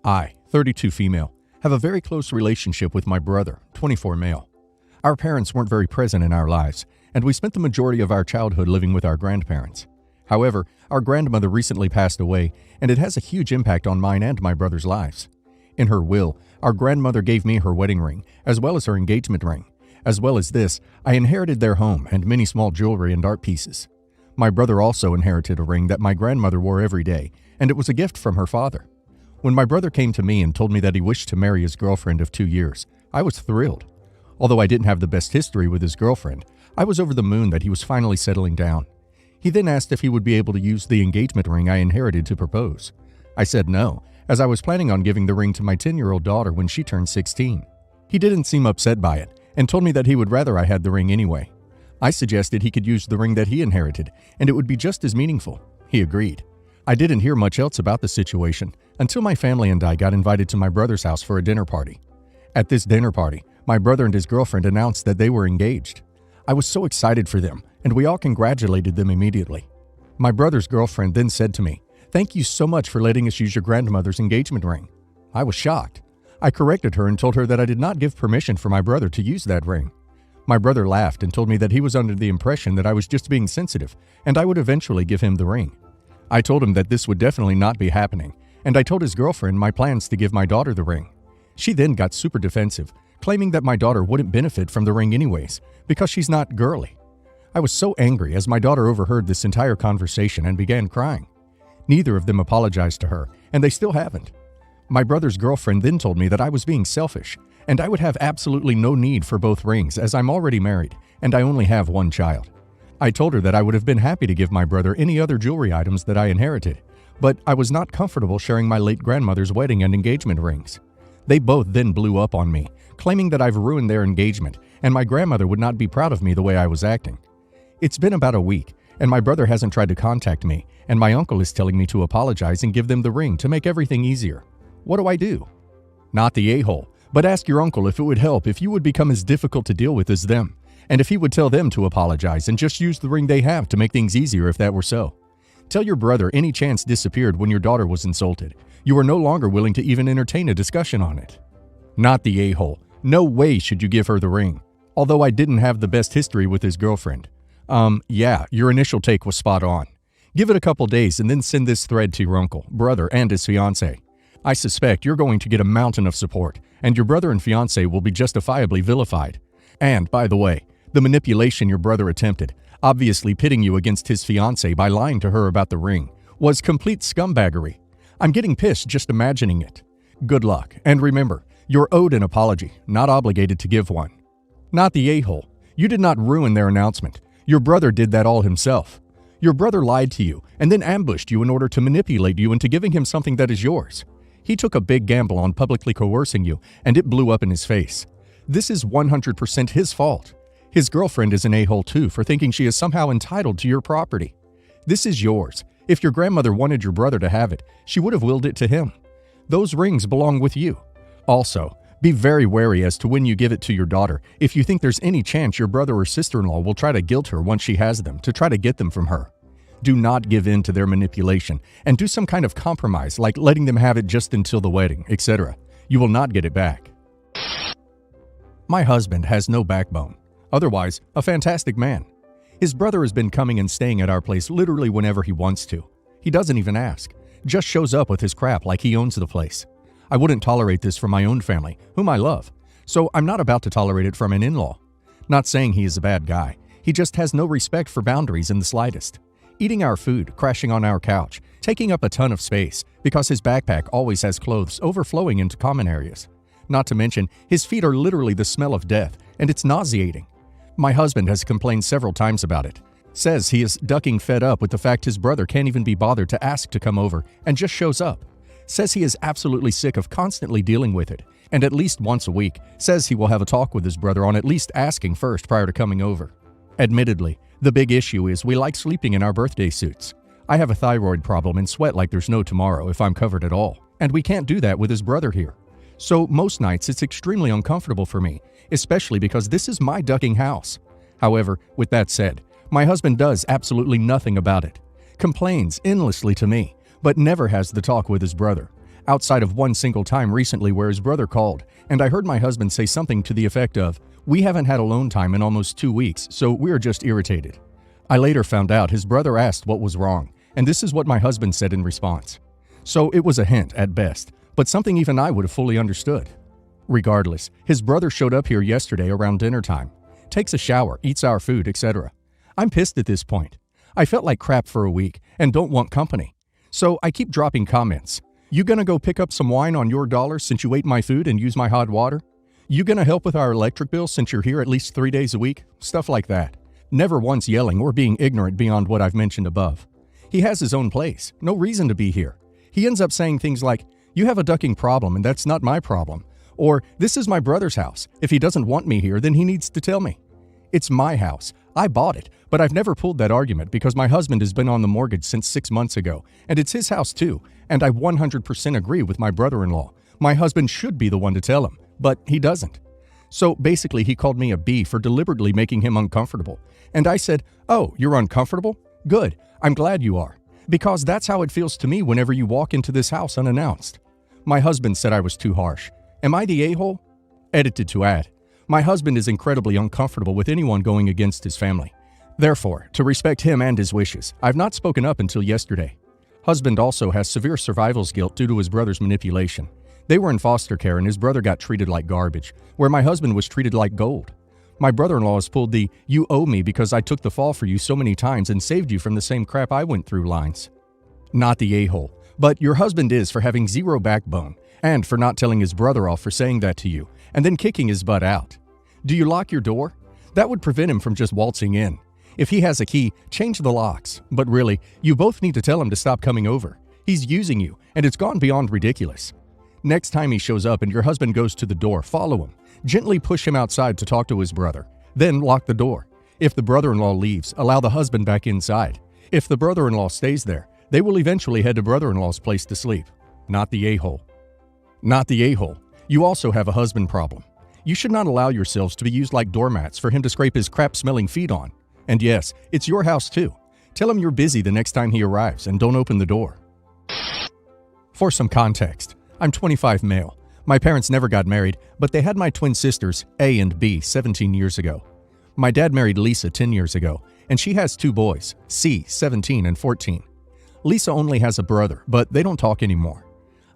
I, 32 female, have a very close relationship with my brother, 24 male. Our parents weren't very present in our lives, and we spent the majority of our childhood living with our grandparents. However, our grandmother recently passed away, and it has a huge impact on mine and my brother's lives. In her will, our grandmother gave me her wedding ring, as well as her engagement ring. As well as this, I inherited their home and many small jewelry and art pieces. My brother also inherited a ring that my grandmother wore every day, and it was a gift from her father. When my brother came to me and told me that he wished to marry his girlfriend of 2 years, I was thrilled. Although I didn't have the best history with his girlfriend, I was over the moon that he was finally settling down. He then asked if he would be able to use the engagement ring I inherited to propose. I said no, as I was planning on giving the ring to my 10-year-old daughter when she turned 16. He didn't seem upset by it, and told me that he would rather I had the ring anyway. I suggested he could use the ring that he inherited, and it would be just as meaningful. He agreed. I didn't hear much else about the situation until my family and I got invited to my brother's house for a dinner party. At this dinner party, my brother and his girlfriend announced that they were engaged. I was so excited for them, and we all congratulated them immediately. My brother's girlfriend then said to me, "Thank you so much for letting us use your grandmother's engagement ring." I was shocked. I corrected her and told her that I did not give permission for my brother to use that ring. My brother laughed and told me that he was under the impression that I was just being sensitive, and I would eventually give him the ring. I told him that this would definitely not be happening, and I told his girlfriend my plans to give my daughter the ring. She then got super defensive, claiming that my daughter wouldn't benefit from the ring anyways, because she's not girly. I was so angry as my daughter overheard this entire conversation and began crying. Neither of them apologized to her, and they still haven't. My brother's girlfriend then told me that I was being selfish, and I would have absolutely no need for both rings as I'm already married, and I only have one child. I told her that I would have been happy to give my brother any other jewelry items that I inherited, but I was not comfortable sharing my late grandmother's wedding and engagement rings. They both then blew up on me, claiming that I've ruined their engagement, and my grandmother would not be proud of me the way I was acting. It's been about a week, and my brother hasn't tried to contact me, and my uncle is telling me to apologize and give them the ring to make everything easier. What do I do? Not the a-hole, but ask your uncle if it would help if you would become as difficult to deal with as them, and if he would tell them to apologize and just use the ring they have to make things easier if that were so. Tell your brother any chance disappeared when your daughter was insulted. You are no longer willing to even entertain a discussion on it. Not the a-hole. No way should you give her the ring. Although I didn't have the best history with his girlfriend. Yeah, your initial take was spot on. Give it a couple days and then send this thread to your uncle, brother, and his fiancé. I suspect you're going to get a mountain of support, and your brother and fiancé will be justifiably vilified. And, by the way, the manipulation your brother attempted, obviously pitting you against his fiancé by lying to her about the ring, was complete scumbaggery. I'm getting pissed just imagining it. Good luck, and remember, you're owed an apology, not obligated to give one. Not the a-hole. You did not ruin their announcement. Your brother did that all himself. Your brother lied to you and then ambushed you in order to manipulate you into giving him something that is yours. He took a big gamble on publicly coercing you, and it blew up in his face. This is 100% his fault. His girlfriend is an a-hole too for thinking she is somehow entitled to your property. This is yours. If your grandmother wanted your brother to have it, she would have willed it to him. Those rings belong with you. Also, be very wary as to when you give it to your daughter if you think there's any chance your brother or sister-in-law will try to guilt her once she has them to try to get them from her. Do not give in to their manipulation and do some kind of compromise like letting them have it just until the wedding, etc. You will not get it back. My husband has no backbone. Otherwise, a fantastic man. His brother has been coming and staying at our place literally whenever he wants to. He doesn't even ask, just shows up with his crap like he owns the place. I wouldn't tolerate this from my own family, whom I love, so I'm not about to tolerate it from an in-law. Not saying he is a bad guy, he just has no respect for boundaries in the slightest. Eating our food, crashing on our couch, taking up a ton of space because his backpack always has clothes overflowing into common areas. Not to mention, his feet are literally the smell of death, and it's nauseating. My husband has complained several times about it. Says he is ducking fed up with the fact his brother can't even be bothered to ask to come over and just shows up. Says he is absolutely sick of constantly dealing with it, and at least once a week says he will have a talk with his brother on at least asking first prior to coming over. Admittedly, the big issue is we like sleeping in our birthday suits. I have a thyroid problem and sweat like there's no tomorrow if I'm covered at all, and we can't do that with his brother here. So most nights it's extremely uncomfortable for me, especially because this is my ducking house. However, with that said, my husband does absolutely nothing about it. Complains endlessly to me, but never has the talk with his brother. outside of one single time recently where his brother called, and I heard my husband say something to the effect of, "We haven't had alone time in almost 2 weeks, so we're just irritated." I later found out his brother asked what was wrong, and this is what my husband said in response. So it was a hint at best, but something even I would have fully understood. Regardless, his brother showed up here yesterday around dinner time, takes a shower, eats our food, etc. I'm pissed at this point. I felt like crap for a week and don't want company. So I keep dropping comments. You gonna go pick up some wine on your dollar since you ate my food and use my hot water? You gonna help with our electric bill since you're here at least 3 days a week? Stuff like that. Never once yelling or being ignorant beyond what I've mentioned above. He has his own place, no reason to be here. He ends up saying things like, "You have a ducking problem and that's not my problem." Or, "This is my brother's house. If he doesn't want me here, then he needs to tell me." It's my house. I bought it, but I've never pulled that argument because my husband has been on the mortgage since 6 months ago, and it's his house too, and I 100% agree with my brother-in-law. My husband should be the one to tell him, but he doesn't. So basically he called me a B for deliberately making him uncomfortable. And I said, "Oh, you're uncomfortable? Good. I'm glad you are. Because that's how it feels to me whenever you walk into this house unannounced." My husband said I was too harsh. Am I the a-hole? Edited to add, my husband is incredibly uncomfortable with anyone going against his family. Therefore, to respect him and his wishes, I've not spoken up until yesterday. Husband also has severe survival's guilt due to his brother's manipulation. They were in foster care and his brother got treated like garbage, where my husband was treated like gold. My brother-in-law has pulled the "you owe me because I took the fall for you so many times and saved you from the same crap I went through" lines. Not the a-hole, but your husband is for having zero backbone and for not telling his brother off for saying that to you and then kicking his butt out. Do you lock your door? That would prevent him from just waltzing in. If he has a key, change the locks. But really, you both need to tell him to stop coming over. He's using you, and it's gone beyond ridiculous. Next time he shows up and your husband goes to the door, follow him. Gently push him outside to talk to his brother. Then lock the door. If the brother-in-law leaves, allow the husband back inside. If the brother-in-law stays there, they will eventually head to brother-in-law's place to sleep. Not the a-hole. Not the a-hole. You also have a husband problem. You should not allow yourselves to be used like doormats for him to scrape his crap-smelling feet on. And yes, it's your house too. Tell him you're busy the next time he arrives and don't open the door. For some context, I'm 25 male. My parents never got married, but they had my twin sisters, A and B, 17 years ago. My dad married Lisa 10 years ago, and she has 2 boys, C, 17 and 14. Lisa only has a brother, but they don't talk anymore.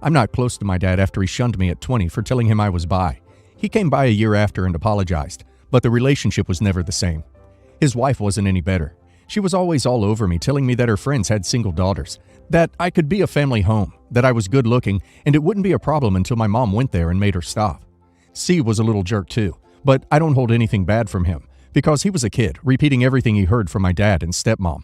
I'm not close to my dad after he shunned me at 20 for telling him I was bi. He came by a year after and apologized, but the relationship was never the same. His wife wasn't any better. She was always all over me, telling me that her friends had single daughters, that I could be a family home, that I was good looking, and it wouldn't be a problem until my mom went there and made her stop. C was a little jerk too, but I don't hold anything bad from him, because he was a kid, repeating everything he heard from my dad and stepmom.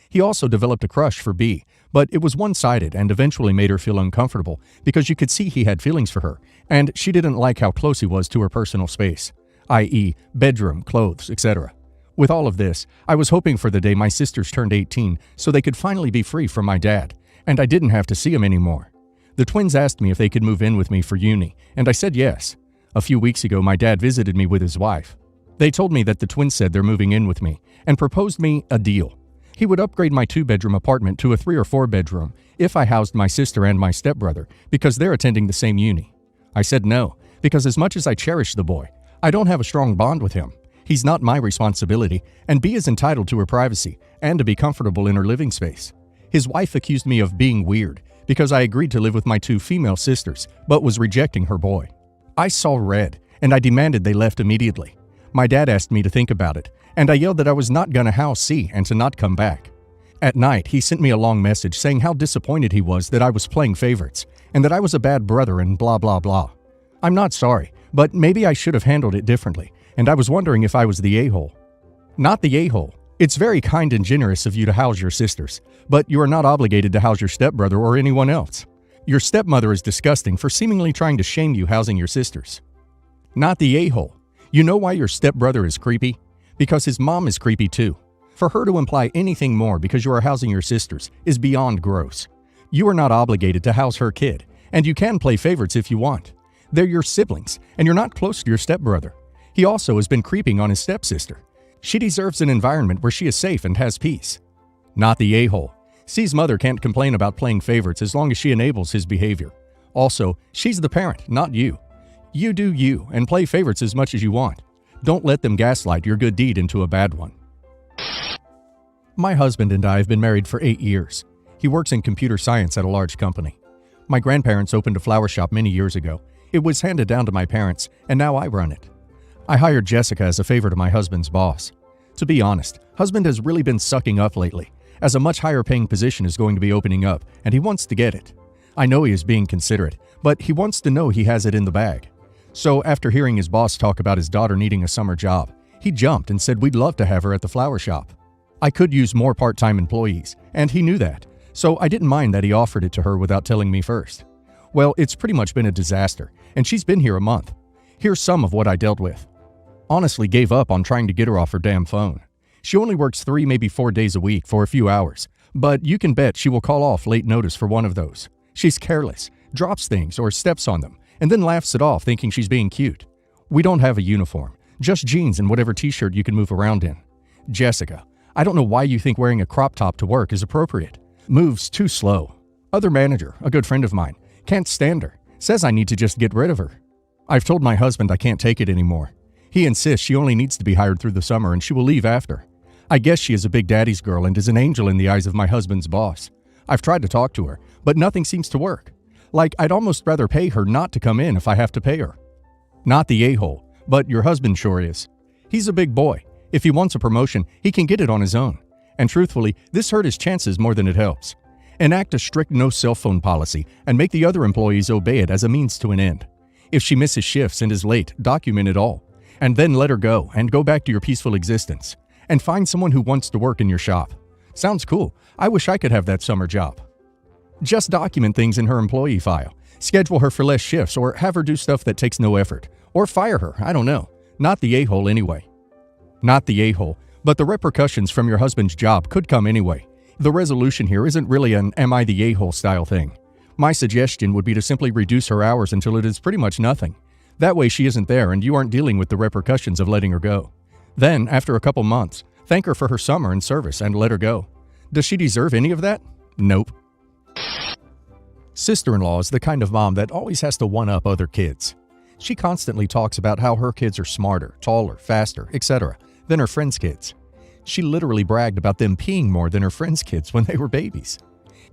He also developed a crush for B, but it was one-sided and eventually made her feel uncomfortable because you could see he had feelings for her, and she didn't like how close he was to her personal space, i.e. bedroom, clothes, etc. With all of this, I was hoping for the day my sisters turned 18 so they could finally be free from my dad, and I didn't have to see him anymore. The twins asked me if they could move in with me for uni, and I said yes. A few weeks ago, my dad visited me with his wife. They told me that the twins said they're moving in with me and proposed me a deal. He would upgrade my 2-bedroom apartment to a 3 or 4-bedroom if I housed my sister and my stepbrother because they're attending the same uni. I said no, because as much as I cherish the boy, I don't have a strong bond with him. He's not my responsibility, and B is entitled to her privacy and to be comfortable in her living space. His wife accused me of being weird because I agreed to live with my 2 female sisters, but was rejecting her boy. I saw red, and I demanded they left immediately. My dad asked me to think about it, and I yelled that I was not gonna house C and to not come back. At night, he sent me a long message saying how disappointed he was that I was playing favorites, and that I was a bad brother and blah blah blah. I'm not sorry, but maybe I should have handled it differently, and I was wondering if I was the a-hole. Not the a-hole. It's very kind and generous of you to house your sisters, but you are not obligated to house your stepbrother or anyone else. Your stepmother is disgusting for seemingly trying to shame you housing your sisters. Not the a-hole. You know why your stepbrother is creepy? Because his mom is creepy too. For her to imply anything more because you are housing your sisters is beyond gross. You are not obligated to house her kid, and you can play favorites if you want. They're your siblings, and you're not close to your stepbrother. He also has been creeping on his stepsister. She deserves an environment where she is safe and has peace. Not the a-hole. C's mother can't complain about playing favorites as long as she enables his behavior. Also, she's the parent, not you. You do you and play favorites as much as you want. Don't let them gaslight your good deed into a bad one. My husband and I have been married for 8 years. He works in computer science at a large company. My grandparents opened a flower shop many years ago. It was handed down to my parents, and now I run it. I hired Jessica as a favor to my husband's boss. To be honest, husband has really been sucking up lately, as a much higher paying position is going to be opening up, and he wants to get it. I know he is being considerate, but he wants to know he has it in the bag. So after hearing his boss talk about his daughter needing a summer job, he jumped and said we'd love to have her at the flower shop. I could use more part-time employees, and he knew that, so I didn't mind that he offered it to her without telling me first. Well, it's pretty much been a disaster, and she's been here a month. Here's some of what I dealt with. Honestly gave up on trying to get her off her damn phone. She only works 3, maybe 4 days a week for a few hours, but you can bet she will call off late notice for one of those. She's careless, drops things or steps on them, and then laughs it off thinking she's being cute. We don't have a uniform, just jeans and whatever t-shirt you can move around in. Jessica, I don't know why you think wearing a crop top to work is appropriate. Moves too slow. Other manager, a good friend of mine, can't stand her, says I need to just get rid of her. I've told my husband I can't take it anymore. He insists she only needs to be hired through the summer and she will leave after. I guess she is a big daddy's girl and is an angel in the eyes of my husband's boss. I've tried to talk to her, but nothing seems to work. Like, I'd almost rather pay her not to come in if I have to pay her. Not the a-hole, but your husband sure is. He's a big boy. If he wants a promotion, he can get it on his own. And truthfully, this hurt his chances more than it helps. Enact a strict no cell phone policy and make the other employees obey it as a means to an end. If she misses shifts and is late, document it all. And then let her go and go back to your peaceful existence. And find someone who wants to work in your shop. Sounds cool. I wish I could have that summer job. Just document things in her employee file. Schedule her for less shifts or have her do stuff that takes no effort. Or fire her, I don't know. Not the a-hole anyway. Not the a-hole, but the repercussions from your husband's job could come anyway. The resolution here isn't really an am I the a-hole style thing. My suggestion would be to simply reduce her hours until it is pretty much nothing. That way she isn't there and you aren't dealing with the repercussions of letting her go. Then, after a couple months, thank her for her summer and service and let her go. Does she deserve any of that? Nope. Sister-in-law is the kind of mom that always has to one-up other kids. She constantly talks about how her kids are smarter, taller, faster, etc. than her friends' kids. She literally bragged about them peeing more than her friends' kids when they were babies.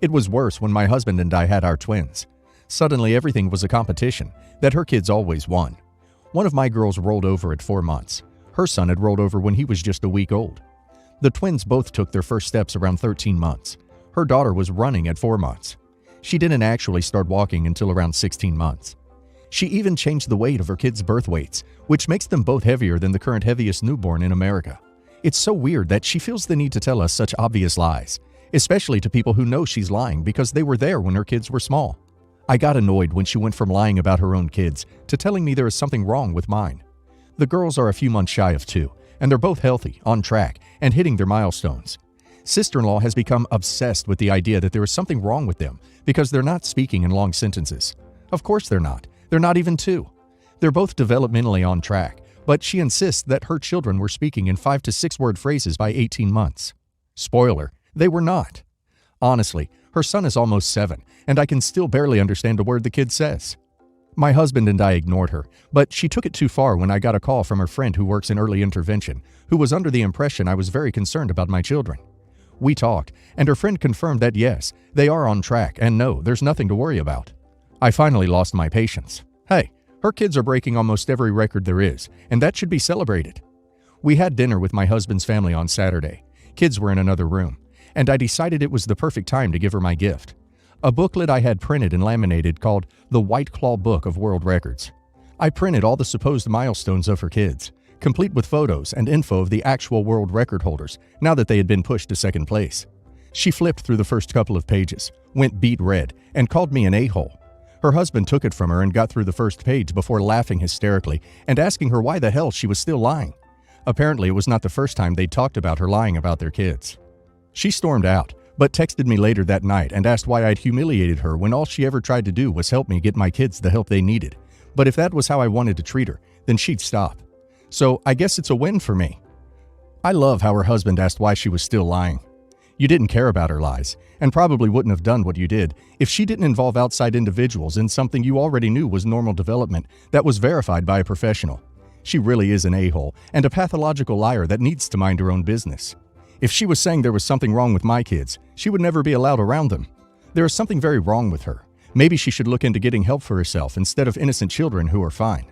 It was worse when my husband and I had our twins. Suddenly everything was a competition, that her kids always won. One of my girls rolled over at 4 months. Her son had rolled over when he was just a week old. The twins both took their first steps around 13 months. Her daughter was running at 4 months. She didn't actually start walking until around 16 months. She even changed the weight of her kids' birth weights, which makes them both heavier than the current heaviest newborn in America. It's so weird that she feels the need to tell us such obvious lies, especially to people who know she's lying because they were there when her kids were small. I got annoyed when she went from lying about her own kids to telling me there is something wrong with mine. The girls are a few months shy of 2, and they're both healthy, on track, and hitting their milestones. Sister-in-law has become obsessed with the idea that there is something wrong with them because they're not speaking in long sentences. Of course they're not. They're not even 2. They're both developmentally on track, but she insists that her children were speaking in 5 to 6 word phrases by 18 months. Spoiler, they were not. Honestly, her son is almost 7, and I can still barely understand a word the kid says. My husband and I ignored her, but she took it too far when I got a call from her friend who works in early intervention, who was under the impression I was very concerned about my children. We talked, and her friend confirmed that yes, they are on track, and no, there's nothing to worry about. I finally lost my patience. Hey, her kids are breaking almost every record there is, and that should be celebrated. We had dinner with my husband's family on Saturday. Kids were in another room, and I decided it was the perfect time to give her my gift. A booklet I had printed and laminated called The White Claw Book of World Records. I printed all the supposed milestones of her kids, complete with photos and info of the actual world record holders now that they had been pushed to second place. She flipped through the first couple of pages, went beet red, and called me an a-hole. Her husband took it from her and got through the first page before laughing hysterically and asking her why the hell she was still lying. Apparently, it was not the first time they'd talked about her lying about their kids. She stormed out, but texted me later that night and asked why I'd humiliated her when all she ever tried to do was help me get my kids the help they needed. But if that was how I wanted to treat her, then she'd stop. So I guess it's a win for me. I love how her husband asked why she was still lying. You didn't care about her lies, and probably wouldn't have done what you did if she didn't involve outside individuals in something you already knew was normal development that was verified by a professional. She really is an a-hole and a pathological liar that needs to mind her own business. If she was saying there was something wrong with my kids, she would never be allowed around them. There is something very wrong with her. Maybe she should look into getting help for herself instead of innocent children who are fine.